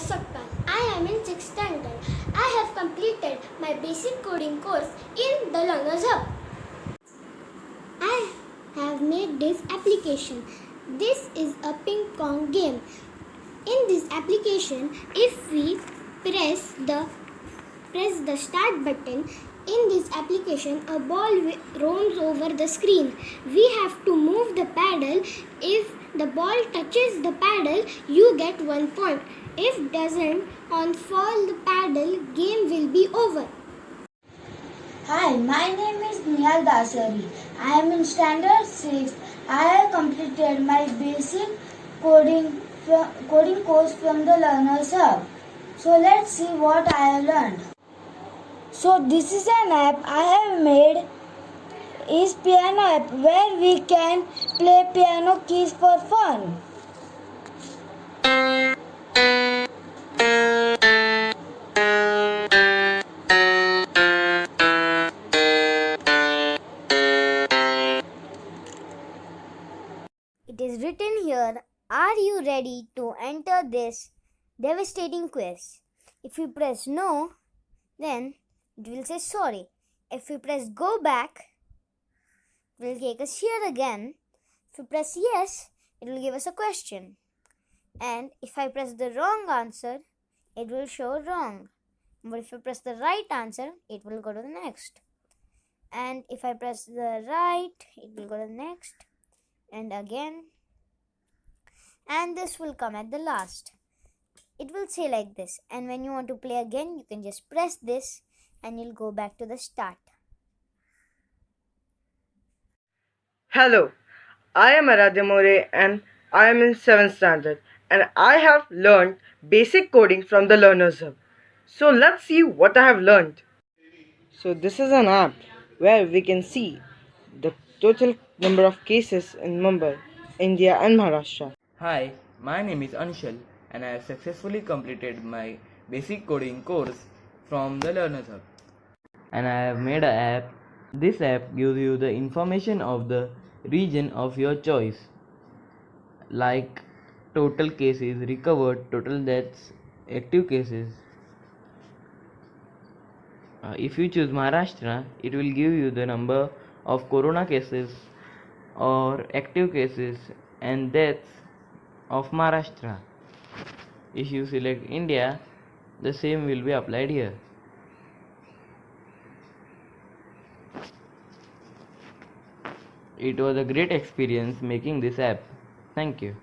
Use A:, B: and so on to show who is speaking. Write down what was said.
A: Sakkan. I am in 6th standard. I have completed my basic coding course in the Learners Hub. I have made this application. This is a ping pong game. In this application, if we press the start button, in this application a ball roams over the screen. We have to move the paddle. If the ball touches the paddle, you get 1 point. If doesn't on fall the paddle, game will be over.
B: Hi, my name is Nihal Dasari. I am in standard 6. I have completed my basic coding course from the Learners Hub. So let's see what I have learned. So this is an app I have made, is piano app, where we can play piano keys for fun.
C: It is written here, are you ready to enter this devastating quiz? If you press no, then it will say sorry. If you press go back, it will take us here again. If you press yes, it will give us a question. And if I press the wrong answer, it will show wrong. But if I press the right answer, it will go to the next. And if I press the right, it will go to the next. And again. And this will come at the last. It will say like this. And when you want to play again, you can just press this and you'll go back to the start.
D: Hello, I am Aradhya More and I am in 7th standard and I have learned basic coding from the Learners Hub. So let's see what I have learned. So this is an app where we can see the total number of cases in Mumbai, India and Maharashtra.
E: Hi, my name is Anshul and I have successfully completed my basic coding course from the Learners Hub. And I have made an app. This app gives you the information of the region of your choice, like total cases recovered, total deaths, active cases. If you choose Maharashtra, it will give you the number of corona cases or active cases and deaths of Maharashtra. If you select India, the same will be applied here. It was a great experience making this app. Thank you.